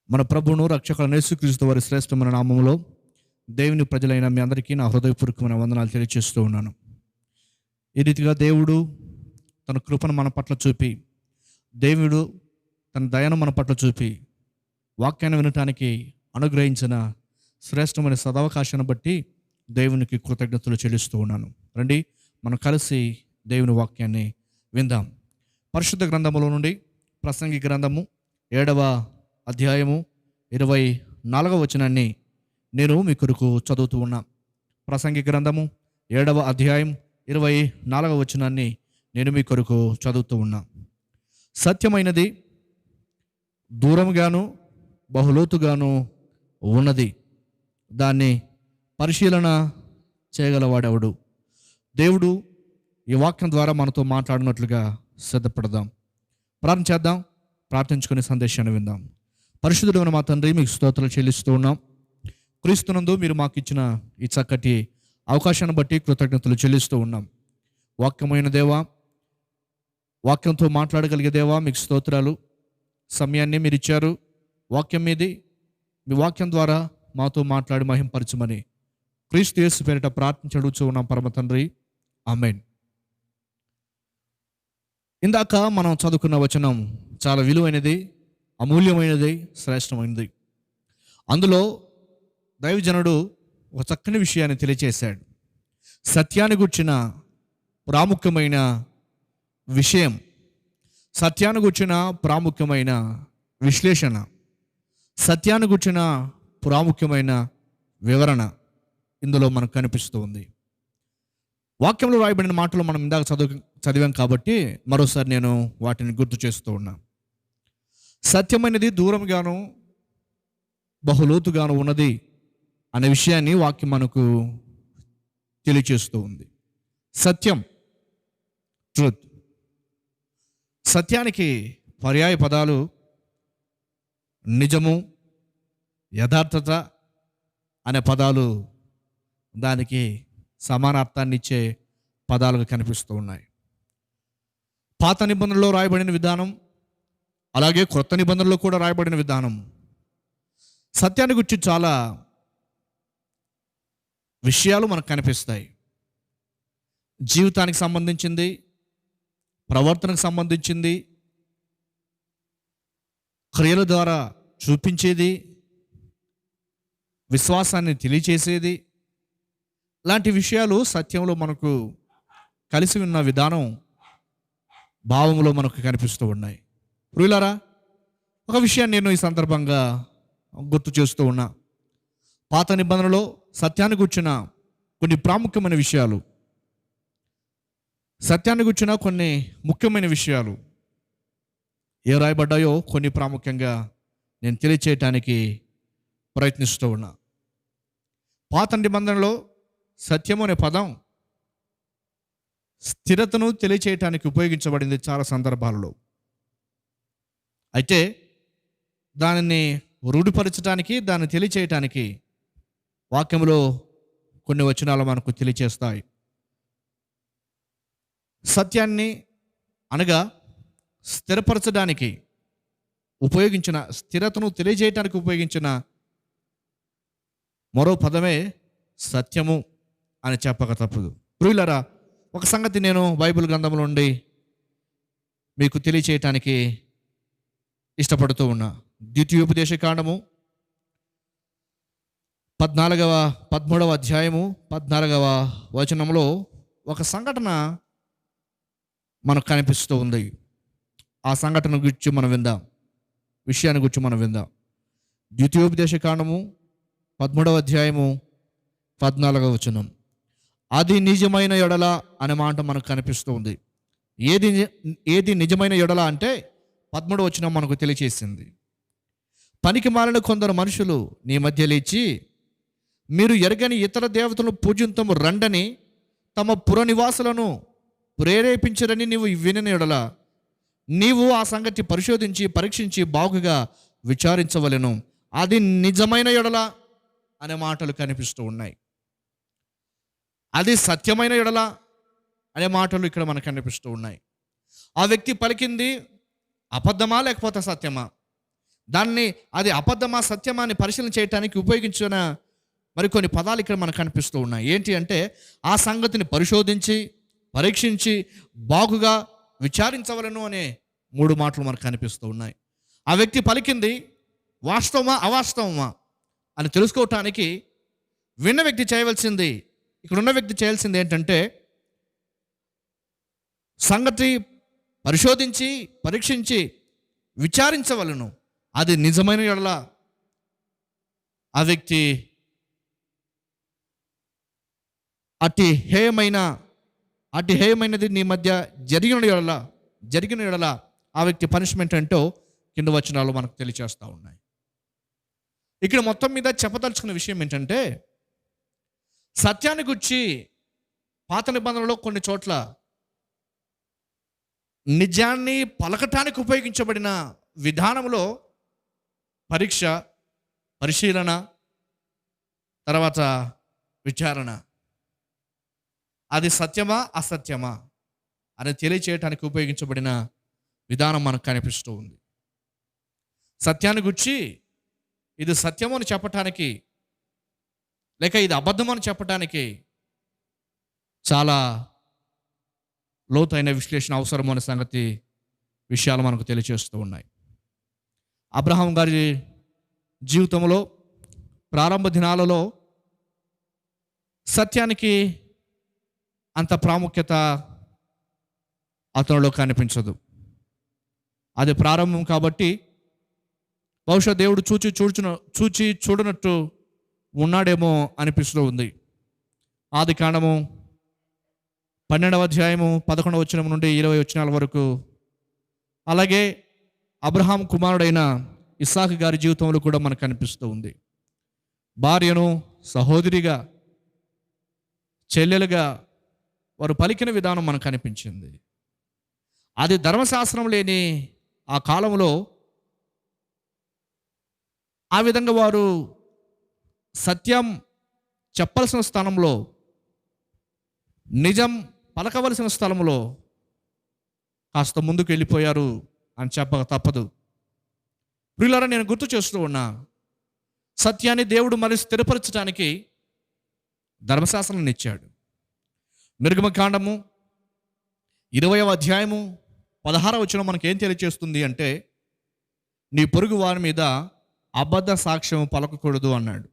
మన ప్రభువును రక్షకులైన యేసుక్రీస్తు వారి శ్రేష్టమైన నామములో దేవుని ప్రజలైన మీ అందరికీ నా హృదయపూర్వకమైన వందనాలు తెలియజేస్తూ ఉన్నాను. ఈ రీతిగా దేవుడు తన కృపను మన పట్ల చూపి, దేవుడు తన దయను మన పట్ల చూపి, వాక్యాన్ని వినటానికి అనుగ్రహించిన శ్రేష్టమైన సదవకాశాన్ని బట్టి దేవునికి కృతజ్ఞతలు చెల్లిస్తూ ఉన్నాను. రండి మనం కలిసి దేవుని వాక్యాన్ని విందాం. పరిశుద్ధ గ్రంథములో నుండి ప్రసంగి గ్రంథము 7వ అధ్యాయము 24వ వచనాన్ని నేను మీ కొరకు చదువుతూ ఉన్నా. ప్రసంగి గ్రంథము 7వ అధ్యాయం 24వ వచనాన్ని నేను మీ కొరకు చదువుతూ ఉన్నా. సత్యమైనది దూరముగాను బహులోతుగాను ఉన్నది, దాన్ని పరిశీలన చేయగలవాడెవడు? దేవుడు ఈ వాక్యం ద్వారా మనతో మాట్లాడినట్లుగా సిద్ధపడదాం. ప్రార్థన చేద్దాం. ప్రార్థించుకునే సందేశాన్ని విందాం. పరిశుద్ధుడైన మా తండ్రి, మీకు స్తోత్రాలు చెల్లిస్తూ ఉన్నాం. క్రీస్తునందు మీరు మాకు ఇచ్చిన ఈ చక్కటి అవకాశాన్ని బట్టి కృతజ్ఞతలు చెల్లిస్తూ ఉన్నాం. వాక్యమైన దేవా, వాక్యంతో మాట్లాడగలిగే దేవా, మీకు స్తోత్రాలు. సమయాన్ని మీరు ఇచ్చారు. వాక్యం మీది, మీ వాక్యం ద్వారా మాతో మాట్లాడి మహింపరచమని క్రీస్తు యేసు పేరిట ప్రార్థించి అడుగుతూ ఉన్నాం పరమ తండ్రి, ఆమేన్. ఇందాక మనం చదువుకున్న వచనం చాలా విలువైనది, అమూల్యమైనది, శ్రేష్టమైనది. అందులో దైవజనుడు ఒక చక్కని విషయాన్ని తెలియచేశాడు. సత్యాన్ని గుర్చిన ప్రాముఖ్యమైన విషయం, సత్యాన్ని గుర్చిన ప్రాముఖ్యమైన విశ్లేషణ, సత్యాన్ని గుర్చిన ప్రాముఖ్యమైన వివరణ ఇందులో మనకు కనిపిస్తూ ఉంది. వాక్యంలో రాయబడిన మాటలు మనం ఇందాక చదివాం కాబట్టి మరోసారి నేను వాటిని గుర్తు చేస్తూ ఉన్నా. సత్యమైనది దూరంగాను బహులోతుగాను ఉన్నది అనే విషయాన్ని వాక్యం మనకు తెలియచేస్తూ ఉంది. సత్యం, ట్రూత్. సత్యానికి పర్యాయ పదాలు నిజము, యథార్థత అనే పదాలు దానికి సమానార్థాన్ని ఇచ్చే పదాలుగా కనిపిస్తూ ఉన్నాయి. పాత నిబంధనలో రాయబడిన విధానం, అలాగే కొత్త నిబంధనలో కూడా రాయబడిన విధానం సత్యాన్ని గురించి చాలా విషయాలు మనకు కనిపిస్తాయి. జీవితానికి సంబంధించింది, ప్రవర్తనకు సంబంధించింది, క్రియల ద్వారా చూపించేది, విశ్వాసాన్ని తెలియచేసేది, లాంటి విషయాలు సత్యంలో మనకు కలిసి ఉన్న విధానం, భావంలో మనకు కనిపిస్తూ ఉన్నాయి. ప్రియులారా, ఒక విషయాన్ని నేను ఈ సందర్భంగా గుర్తు చేస్తూ ఉన్నా. పాత నిబంధనలో సత్యాన్ని గుర్చిన కొన్ని ప్రాముఖ్యమైన విషయాలు, సత్యాన్ని గుర్చిన కొన్ని ముఖ్యమైన విషయాలు ఏ రాయబడ్డాయో కొన్ని ప్రాముఖ్యంగా నేను తెలియచేయటానికి ప్రయత్నిస్తూ ఉన్నా. పాత నిబంధనలో సత్యము అనే పదం స్థిరతను తెలియచేయటానికి ఉపయోగించబడింది చాలా సందర్భాలలో. అయితే దానిని రూఢిపరచడానికి, దాన్ని తెలియచేయటానికి వాక్యంలో కొన్ని వచనాలు మనకు తెలియచేస్తాయి. సత్యాన్ని అనగా స్థిరపరచడానికి ఉపయోగించిన, స్థిరతను తెలియజేయటానికి ఉపయోగించిన మరో పదమే సత్యము అని చెప్పక తప్పదు. ప్రియులారా, ఒక సంగతి నేను బైబిల్ గ్రంథంలో నుండి మీకు తెలియచేయటానికి ఇష్టపడుతూ ఉన్నా. ద్వితీయోపదేశ కాండము 13వ అధ్యాయము 14వ వచనంలో ఒక సంఘటన మనకు కనిపిస్తూ ఉంది. ఆ సంఘటన గురించి మనం విందాం, విషయాన్ని గురించి మనం విందాం. ద్వితీయోపదేశ కాండము 13వ అధ్యాయము 14వ వచనం. అది నిజమైన ఎడల అనే మాట మనకు కనిపిస్తూ ఉంది. ఏది నిజమైన ఎడల అంటే 13వ వచనం మనకు తెలియచేసింది. పనికి మాలిన కొందరు మనుషులు నీ మధ్య లేచి, మీరు ఎరగని ఇతర దేవతలను పూజింతము రండని తమ పురనివాసులను ప్రేరేపించరని నీవు వినని ఎడల నీవు ఆ సంగతి పరిశోధించి పరీక్షించి బాగుగా విచారించవలెను. అది నిజమైన ఎడల అనే మాటలు కనిపిస్తూ ఉన్నాయి. అది సత్యమైన ఎడల అనే మాటలు ఇక్కడ మనకు కనిపిస్తూ ఉన్నాయి. ఆ వ్యక్తి పలికింది అబద్ధమా లేకపోతే సత్యమా? దాన్ని అది అబద్ధమా సత్యమా అని పరిశీలన చేయడానికి ఉపయోగించిన మరికొన్ని పదాలు ఇక్కడ మనకు కనిపిస్తూ ఉన్నాయి. ఏంటి అంటే ఆ సంగతిని పరిశోధించి పరీక్షించి బాగుగా విచారించవలను అనే 3 మాటలు మనకు కనిపిస్తూ ఉన్నాయి. ఆ వ్యక్తి పలికింది వాస్తవమా అవాస్తవమా అని తెలుసుకోవటానికి విన్న వ్యక్తి చేయవలసింది, ఇక్కడున్న వ్యక్తి చేయాల్సింది ఏంటంటే సంగతి పరిశోధించి పరీక్షించి విచారించవలను. అది నిజమైన యెడల ఆ వ్యక్తి అతి హేయమైనది నీ మధ్య జరిగిన యెడల ఆ వ్యక్తి పనిష్మెంట్ ఏంటో కింద వచనాలు మనకు తెలియచేస్తూ ఉన్నాయి. ఇక్కడ మొత్తం మీద చెప్పదలుచుకున్న విషయం ఏంటంటే సత్యాన్ని గురించి పాత నిబంధనలో కొన్ని చోట్ల నిజాన్ని పలకటానికి ఉపయోగించబడిన విధానంలో పరీక్ష, పరిశీలన, తర్వాత విచారణ, అది సత్యమా అసత్యమా అని తెలియచేయటానికి ఉపయోగించబడిన విధానం మనకు కనిపిస్తూ ఉంది. సత్యాన్ని గురించి ఇది సత్యము అని చెప్పటానికి లేక ఇది అబద్ధం అని చెప్పటానికి చాలా లోతైన విశ్లేషణ అవసరం అనే విషయాలు మనకు తెలియచేస్తూ ఉన్నాయి. అబ్రహాం గారి జీవితంలో ప్రారంభ దినాలలో సత్యానికి అంత ప్రాముఖ్యత అతనిలో కనిపించదు. అది ప్రారంభం కాబట్టి బహుశా దేవుడు చూచి చూడనట్టు ఉన్నాడేమో అనిపిస్తూ ఉంది. ఆది కాండము 12వ అధ్యాయము 11వ వచనం నుండి 20 వచనాల వరకు, అలాగే అబ్రహాం కుమారుడైన ఇస్సాకు గారి జీవితంలో కూడా మనకు కనిపిస్తూ ఉంది. భార్యను సహోదరిగా, చెల్లెలుగా వారు పలికిన విధానం మనకు కనిపించింది. అది ధర్మశాస్త్రం లేని ఆ కాలంలో ఆ విధంగా వారు సత్యం చెప్పవలసిన స్థానంలో, నిజం పలకవలసిన స్థలంలో కాస్త ముందుకు వెళ్ళిపోయారు అని చెప్పక తప్పదు. ప్రియులారా, నేను గుర్తు చేస్తూ ఉన్నా, సత్యాన్ని దేవుడు మరి స్థిరపరచడానికి ధర్మశాస్త్రాన్ని ఇచ్చాడు. నిర్గమకాండము 20వ అధ్యాయము 16వ వచనం మనకి ఏం తెలియజేస్తుంది అంటే, నీ పొరుగు వారి మీద అబద్ధ సాక్ష్యం పలకకూడదు అన్నాడు.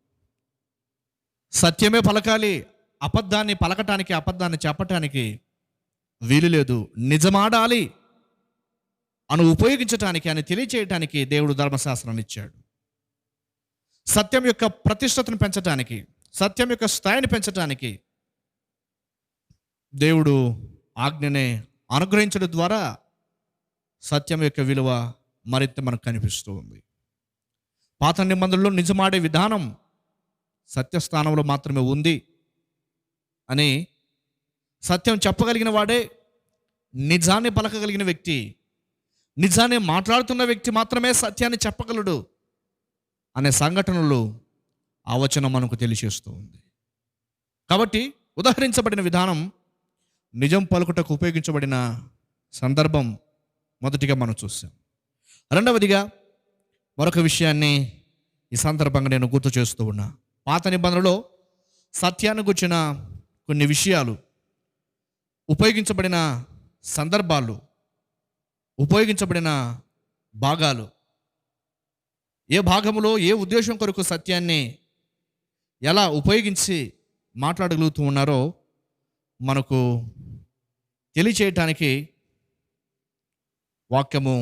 సత్యమే పలకాలి, అబద్ధాన్ని పలకటానికి, అబద్ధాన్ని చెప్పటానికి వీలు లేదు. నిజమాడాలి అని ఉపయోగించటానికి, అని తెలియచేయటానికి దేవుడు ధర్మశాస్త్రాన్ని ఇచ్చాడు. సత్యం యొక్క ప్రతిష్టతను పెంచటానికి, సత్యం యొక్క స్థాయిని పెంచటానికి దేవుడు ఆజ్ఞనే అనుగ్రహించడం ద్వారా సత్యం యొక్క విలువ మరింత మనకు కనిపిస్తూ ఉంది. పాత నిబంధనలో నిజమాడే విధానం సత్యస్థానంలో మాత్రమే ఉంది అని, సత్యం చెప్పగలిగిన వాడే, నిజాన్ని పలకగలిగిన వ్యక్తి, నిజాన్ని మాట్లాడుతున్న వ్యక్తి మాత్రమే సత్యాన్ని చెప్పగలడు అనే సంఘటనలు ఆ వచనం మనకు తెలియజేస్తూ ఉంది. కాబట్టి ఉదాహరించబడిన విధానం, నిజం పలుకుటకు ఉపయోగించబడిన సందర్భం మొదటిగా మనం చూసాం. రెండవదిగా మరొక విషయాన్ని ఈ సందర్భంగా నేను గుర్తు చేస్తూ ఉన్నా. పాత నిబంధనలో సత్యాన్ని గుర్చిన కొన్ని విషయాలు, ఉపయోగించబడిన సందర్భాలు, ఉపయోగించబడిన భాగాలు, ఏ భాగంలో ఏ ఉద్దేశం కొరకు సత్యాన్ని ఎలా ఉపయోగించి మాట్లాడగలుగుతూ ఉన్నారో మనకు తెలియచేయటానికి వాక్యము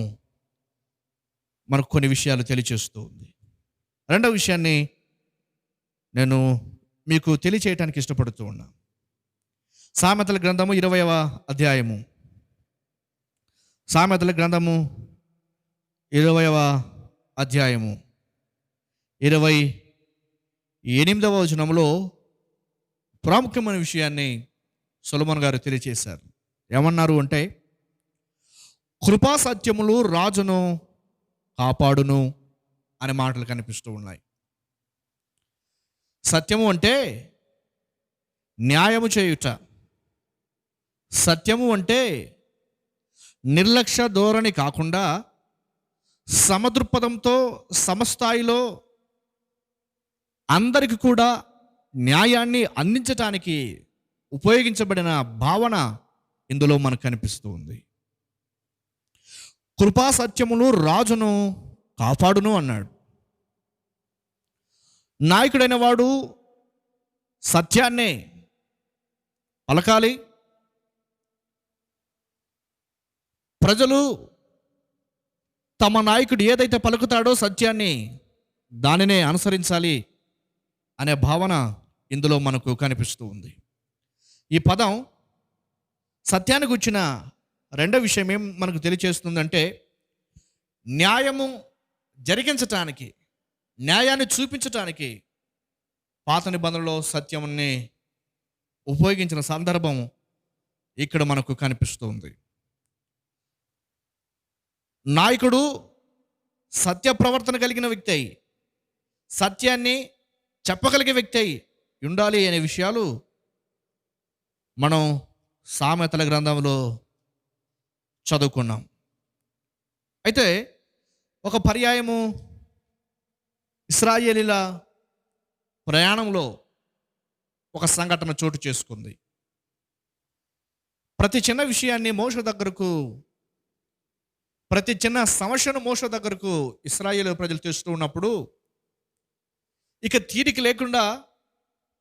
మనకు కొన్ని విషయాలు తెలియచేస్తూ ఉంది. రెండవ విషయాన్ని నేను మీకు తెలియచేయటానికి ఇష్టపడుతూ ఉన్నా. సామెతల గ్రంథము 20వ అధ్యాయము, సామెతల గ్రంథము 20వ అధ్యాయము 28వ వచనంలో ప్రాముఖ్యమైన విషయాన్ని సొలొమోను గారు తెలియచేశారు. ఏమన్నారు అంటే, కృపా సత్యములు రాజును కాపాడును అనే మాటలు కనిపిస్తూ ఉన్నాయి. సత్యము అంటే న్యాయము చేయుట, సత్యము అంటే నిర్లక్ష్య ధోరణి కాకుండా సమదృక్పథంతో సమస్థాయిలో అందరికి కూడా న్యాయాన్ని అందించటానికి ఉపయోగించబడిన భావన ఇందులో మనకు కనిపిస్తూ ఉంది. కృపా సత్యములు రాజును కాపాడును అన్నాడు. నాయకుడైన వాడు సత్యాన్నే పలకాలి. ప్రజలు తమ నాయకుడు ఏదైతే పలుకుతాడో సత్యాన్ని దానినే అనుసరించాలి అనే భావన ఇందులో మనకు కనిపిస్తూ ఉంది. ఈ పదం సత్యాన్ని గుర్చిన రెండో విషయం ఏం మనకు తెలియచేస్తుందంటే, న్యాయము జరిగించటానికి, న్యాయాన్ని చూపించటానికి పాత నిబంధనలో సత్యాన్ని ఉపయోగించిన సందర్భం ఇక్కడ మనకు కనిపిస్తూ ఉంది. నాయకుడు సత్య ప్రవర్తన కలిగిన వ్యక్తి అయి, సత్యాన్ని చెప్పగలిగే వ్యక్తి అయి ఉండాలి అనే విషయాలు మనం సామెతల గ్రంథంలో చదువుకున్నాం. అయితే ఒక పర్యాయము ఇశ్రాయేలీల ప్రయాణంలో ఒక సంఘటన చోటు చేసుకుంది. ప్రతి చిన్న విషయాన్ని మోషే దగ్గరకు, ప్రతి చిన్న సమస్యను మోషే దగ్గరకు ఇశ్రాయేలు ప్రజలు తెస్తూ ఉన్నప్పుడు ఇక తీరిక లేకుండా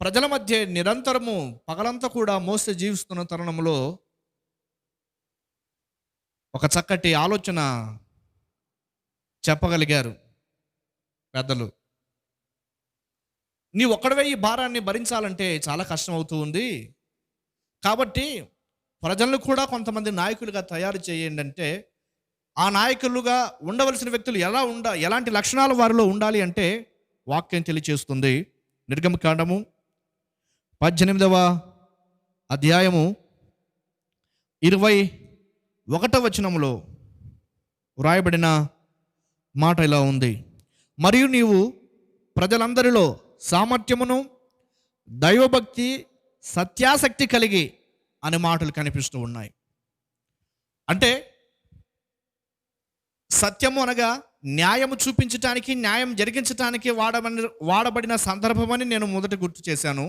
ప్రజల మధ్య నిరంతరము పగలంతా కూడా మోసే జీవిస్తున్న తరుణంలో ఒక చక్కటి ఆలోచన చెప్పగలిగారు పెద్దలు. నీ ఒక్కడవే ఈ భారాన్ని భరించాలంటే చాలా కష్టం అవుతూ ఉంది, కాబట్టి ప్రజలను కూడా కొంతమంది నాయకులుగా తయారు చేయండి అంటే, ఆ నాయకులుగా ఉండవలసిన వ్యక్తులు ఎలాంటి లక్షణాలు వారిలో ఉండాలి అంటే వాక్యం తెలియచేస్తుంది. నిర్గమకాండము 18వ అధ్యాయము 21వ వచనములో వ్రాయబడిన మాట ఇలా ఉంది. మరియు నీవు ప్రజలందరిలో సామర్థ్యమును, దైవభక్తి, సత్యాసక్తి కలిగి అనే మాటలు కనిపిస్తూ ఉన్నాయి. అంటే సత్యము అనగా న్యాయము చూపించటానికి, న్యాయం జరిగించటానికి వాడబడిన సందర్భమని నేను మొదట గుర్తు చేశాను.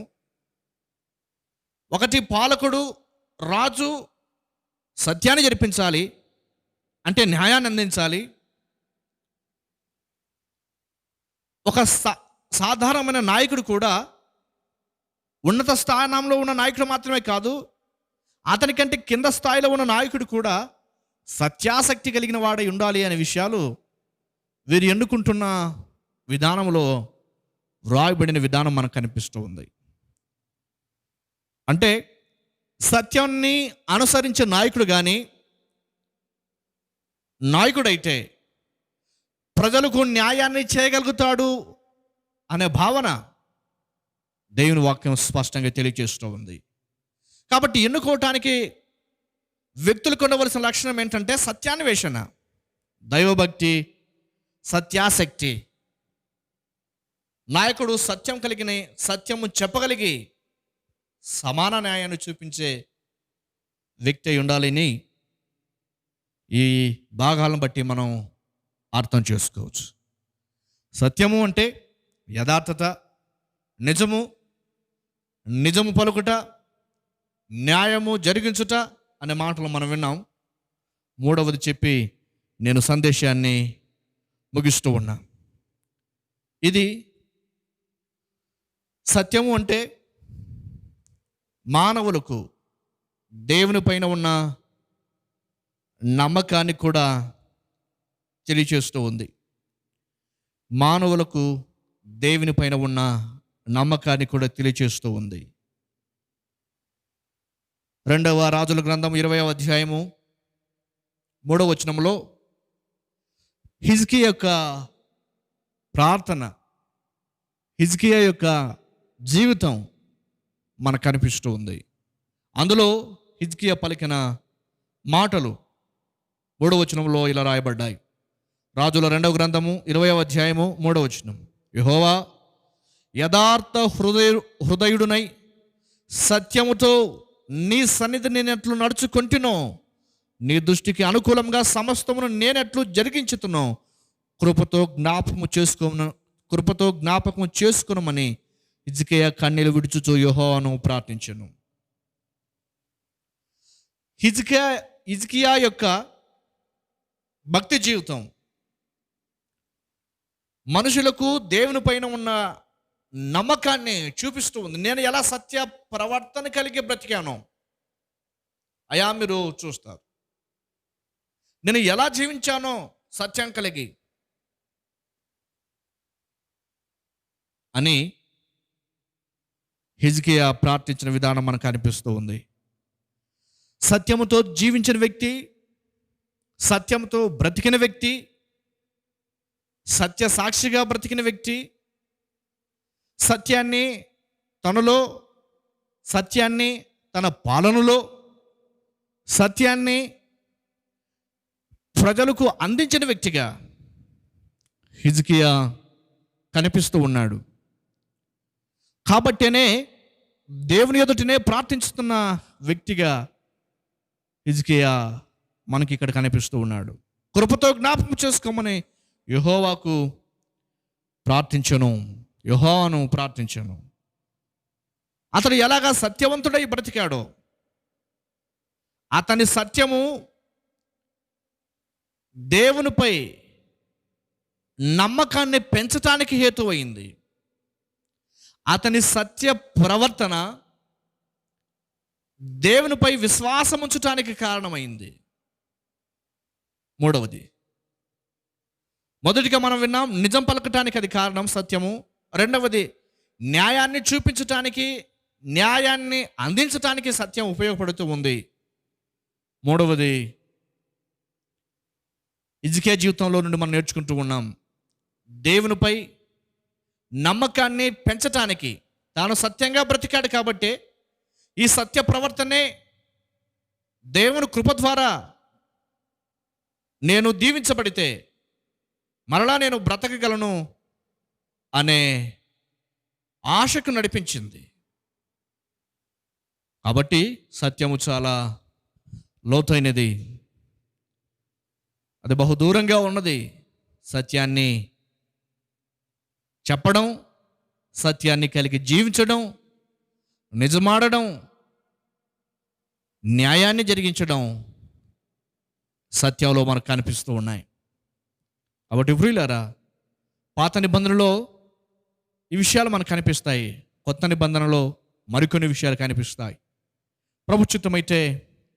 ఒకటి, పాలకుడు, రాజు సత్యాన్ని జరిపించాలి అంటే న్యాయాన్ని అందించాలి. ఒక సాధారణమైన నాయకుడు కూడా ఉన్నత స్థానంలో ఉన్న నాయకుడు మాత్రమే కాదు, అతనికంటే కింద స్థాయిలో ఉన్న నాయకుడు కూడా సత్యాసక్తి కలిగిన వాడై ఉండాలి అనే విషయాలు వీరు ఎన్నుకుంటున్న విధానంలో వ్రాయబడిన విధానం మనకు కనిపిస్తూ ఉంది. అంటే సత్యాన్ని అనుసరించే నాయకుడు కానీ, నాయకుడైతే ప్రజలకు న్యాయాన్ని చేయగలుగుతాడు అనే భావన దేవుని వాక్యం స్పష్టంగా తెలియజేస్తూ ఉంది. కాబట్టి ఎన్నుకోవటానికి వ్యక్తులకు ఉండవలసిన లక్షణం ఏంటంటే సత్యాన్వేషణ, దైవభక్తి, సత్యాసక్తి. నాయకుడు సత్యం కలిగిన, సత్యము చెప్పగలిగి సమాన న్యాయాన్ని చూపించే వ్యక్తి అయి ఉండాలని ఈ భాగాలను బట్టి మనం అర్థం చేసుకోవచ్చు. సత్యము అంటే యథార్థత, నిజము పలుకుట, న్యాయము జరిగించుట అనే మాటలు మనం విన్నాం. మూడవది చెప్పి నేను సందేశాన్ని ముగిస్తూ ఉన్నా. ఇది సత్యము అంటే మానవులకు దేవుని పైన ఉన్న నమ్మకాన్ని కూడా తెలియచేస్తూ ఉంది. మానవులకు దేవుని పైన ఉన్న నమ్మకాన్ని కూడా తెలియచేస్తూ ఉంది. 2వ రాజుల గ్రంథం 20వ అధ్యాయము 3వ వచనంలో హిజ్కియా యొక్క ప్రార్థన, హిజ్కియా యొక్క జీవితం మనకు కనిపిస్తూ ఉంది. అందులో హిజ్కియా పలికిన మాటలు 3వ వచనంలో ఇలా రాయబడ్డాయి. రాజుల 2వ గ్రంథము 20వ అధ్యాయము 3వ వచనం. యెహోవా యథార్థ హృదయుడునై సత్యముతో నీ సన్నిధి నేనెట్లు నడుచుకుంటునో, నీ దృష్టికి అనుకూలంగా సమస్తమును నేనెట్లు జరిగించుతున్నో కృపతో జ్ఞాపకము చేసుకునమని హిజ్కియా కన్నీలు విడుచుచు యెహోవాను ప్రార్థించెను. హిజ్కియా యొక్క భక్తి జీవితం మనుషులకు దేవుని పైన ఉన్న నమ్మకాన్ని చూపిస్తూ ఉంది. నేను ఎలా సత్య ప్రవర్తన కలిగి బ్రతికానో అయా మీరు చూస్తారు. నేను ఎలా జీవించానో సత్యం కలిగి అని హిజ్కియా ప్రార్థించిన విధానం మనకు అనిపిస్తూ ఉంది. సత్యముతో జీవించిన వ్యక్తి, సత్యంతో బ్రతికిన వ్యక్తి, సత్య సాక్షిగా బ్రతికిన వ్యక్తి, సత్యాన్ని తనలో, సత్యాన్ని తన పాలనలో, సత్యాన్ని ప్రజలకు అందించిన వ్యక్తిగా హిజ్కియా కనిపిస్తూ ఉన్నాడు. కాబట్టేనే దేవుని ఎదుటనే ప్రార్థించుతున్న వ్యక్తిగా హిజ్కియా మనకి ఇక్కడ కనిపిస్తూ ఉన్నాడు. కృపతో జ్ఞాపకం చేసుకోమని యెహోవాను ప్రార్థించను. అతడు ఎలాగా సత్యవంతుడై బ్రతికాడో, అతని సత్యము దేవునిపై నమ్మకాన్ని పెంచటానికి హేతువైంది. అతని సత్య ప్రవర్తన దేవునిపై విశ్వాసం ఉంచటానికి కారణమైంది. మొదటిగా మనం విన్నాం, నిజం పలకటానికి అది కారణం సత్యము. రెండవది, న్యాయాన్ని చూపించటానికి, న్యాయాన్ని అందించటానికి సత్యం ఉపయోగపడుతూ ఉంది. మూడవది, హిజ్కియా జీవితంలో నుండి మనం నేర్చుకుంటూ ఉన్నాం, దేవునిపై నమ్మకాన్ని పెంచటానికి తాను సత్యంగా బ్రతికాడు కాబట్టి ఈ సత్య ప్రవర్తనే దేవుని కృప ద్వారా నేను దీవించబడితే మరలా నేను బ్రతకగలను అనే ఆశకు నడిపించింది. కాబట్టి సత్యము చాలా లోతైనది, అది బహుదూరంగా ఉన్నది. సత్యాన్ని చెప్పడం, సత్యాన్ని కలిగి జీవించడం, నిజమాడడం, న్యాయాన్ని జరిగించడం సత్యంలో మనకు కనిపిస్తూ ఉన్నాయి. కాబట్టి ప్రియులారా, పాత నిబంధనలో ఈ విషయాలు మనకు కనిపిస్తాయి, కొత్త నిబంధనలో మరికొన్ని విషయాలు కనిపిస్తాయి. ప్రభుత్వమైతే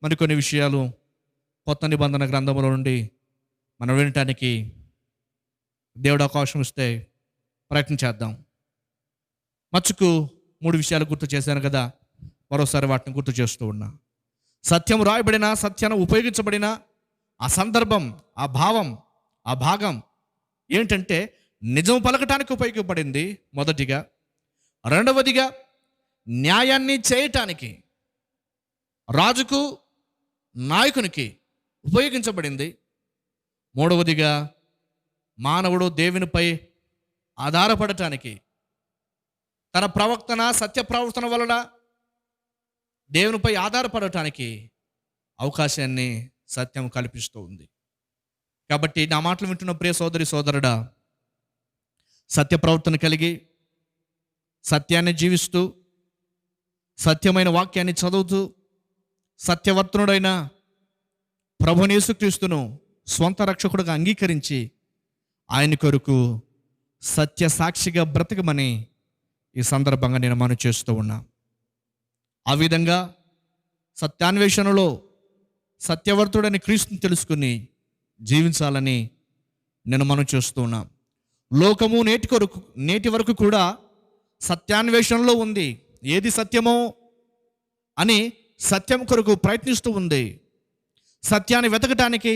మరికొన్ని విషయాలు కొత్త నిబంధన గ్రంథంలో నుండి మనం వినటానికి దేవుడు అవకాశం ఇస్తే ప్రయత్నం చేద్దాం. మచ్చుకు 3 విషయాలు గుర్తు చేశాను కదా, మరోసారి వాటిని గుర్తు చేస్తూ ఉన్నా. సత్యం రాయబడిన, సత్యాన్ని ఉపయోగించబడిన ఆ సందర్భం, ఆ భావం, ఆ భాగం ఏంటంటే నిజం పలకటానికి ఉపయోగపడింది మొదటిగా. రెండవదిగా న్యాయాన్ని చేయటానికి, రాజుకు నాయకునికి ఉపయోగించబడింది. మూడవదిగా మానవుడు దేవునిపై ఆధారపడటానికి, తన ప్రవర్తన, సత్య ప్రవర్తన వలన దేవునిపై ఆధారపడటానికి అవకాశాన్ని సత్యం కల్పిస్తూ ఉంది. కాబట్టి నా మాటలు వింటున్న ప్రియ సోదరి సోదరుడా, సత్య ప్రవర్తన కలిగి సత్యాన్ని జీవిస్తూ, సత్యమైన వాక్యాన్ని చదువుతూ, సత్యవర్తనుడైన ప్రభువైన యేసుక్రీస్తును స్వంత రక్షకుడుగా అంగీకరించి ఆయన కొరకు సత్య సాక్షిగా బ్రతకమని ఈ సందర్భంగా నేను మనవి చేస్తూ ఉన్నా. ఆ విధంగా సత్యాన్వేషణలో సత్యవర్తుడని క్రీస్తుని తెలుసుకుని జీవించాలని నేను మనవి చేస్తూ ఉన్నా. లోకము నేటి వరకు కూడా సత్యాన్వేషణలో ఉంది. ఏది సత్యమో అని సత్యం కొరకు ప్రయత్నిస్తూ ఉంది. సత్యాన్ని వెతకటానికి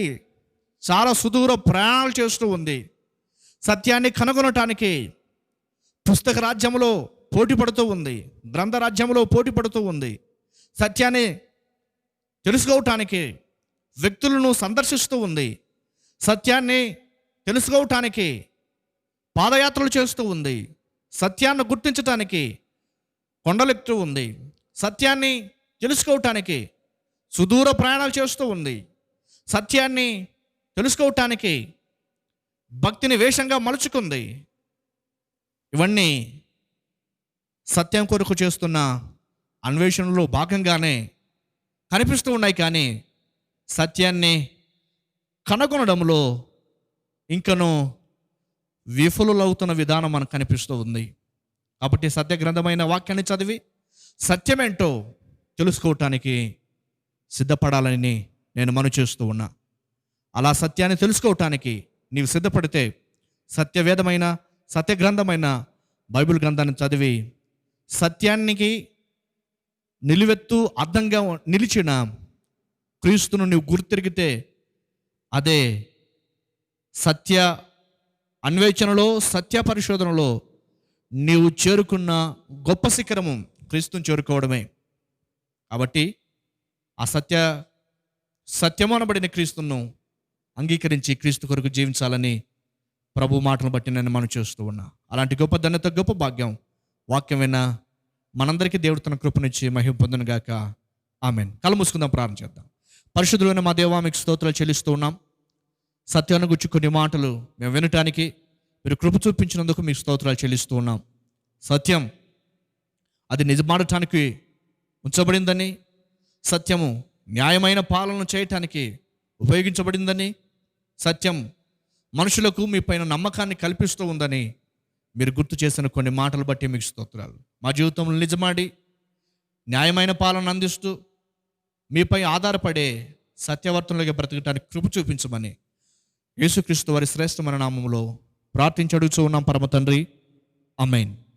చాలా సుదూర ప్రయాణాలు చేస్తూ ఉంది. సత్యాన్ని కనుగొనటానికి పుస్తక రాజ్యంలో పోటీ పడుతూ ఉంది, గ్రంథ రాజ్యంలో పోటీ పడుతూ ఉంది. సత్యాన్ని తెలుసుకోవటానికి వ్యక్తులను సందర్శిస్తూ ఉంది. సత్యాన్ని తెలుసుకోవటానికి పాదయాత్రలు చేస్తూ ఉంది. సత్యాన్ని గుర్తించటానికి కొండలెక్కుతూ ఉంది. సత్యాన్ని తెలుసుకోవటానికి సుదూర ప్రయాణాలు చేస్తూ ఉంది. సత్యాన్ని తెలుసుకోవటానికి భక్తిని వేషంగా మలుచుకుంది. ఇవన్నీ సత్యం కొరకు చేస్తున్న అన్వేషణలో భాగంగానే కనిపిస్తూ ఉన్నాయి. కానీ సత్యాన్ని కనుగొనడంలో ఇంకనూ విఫలులవుతున్న విధానం మనకు కనిపిస్తూ ఉంది. కాబట్టి సత్య గ్రంథమైన వాక్యాన్ని చదివి సత్యమేంటో తెలుసుకోవటానికి సిద్ధపడాలని నేను మనవి చేస్తూ ఉన్నా. అలా సత్యాన్ని తెలుసుకోవటానికి నీవు సిద్ధపడితే సత్యవేదమైన సత్య గ్రంథమైన బైబిల్ గ్రంథాన్ని చదివి సత్యానికి నిలువెత్తు అర్థంగా నిలిచిన క్రీస్తును నీవు గుర్తిరిగితే అదే సత్య అన్వేషణలో, సత్య పరిశోధనలో నీవు చేరుకున్న గొప్ప శిఖరము క్రీస్తుని చేరుకోవడమే. కాబట్టి ఆ సత్యమనబడిన క్రీస్తును అంగీకరించి క్రీస్తు కొరకు జీవించాలని ప్రభు మాటలను బట్టి నేను మనం చేస్తూ ఉన్నా. అలాంటి గొప్ప ధన్యత, గొప్ప భాగ్యం వాక్యం విన్నా మనందరికీ దేవుడు తన కృపనిచ్చి మహిమ పొందును గాక. ఆమేన్. కళ్ళు మూసుకుందాం, ప్రార్థన చేద్దాం. పరిశుద్ధులైన మా దేవా, మీకు స్తోత్రాలు చెల్లిస్తూ ఉన్నాం. సత్యాన్ని గురించి కొన్ని మాటలు మేము వినటానికి మీరు కృప చూపించినందుకు మీకు స్తోత్రాలు చెల్లిస్తూ ఉన్నాం. సత్యం అది నిజమాడటానికి ఉంచబడిందని, సత్యము న్యాయమైన పాలన చేయటానికి ఉపయోగించబడిందని, సత్యం మనుషులకు మీ పైన నమ్మకాన్ని కల్పిస్తూ ఉందని మీరు గుర్తు చేసిన కొన్ని మాటలు బట్టి మీకు స్తోత్రాలు. మా జీవితంలో నిజమాడి న్యాయమైన పాలన అందిస్తూ మీపై ఆధారపడే సత్యవర్తనులుగా బ్రతకటానికి కృప చూపించమని యేసుక్రీస్తు వారి శ్రేష్టమైన నామములో ప్రార్థించి అడుగుతూ ఉన్నాం పరమ తండ్రి. ఆమేన్.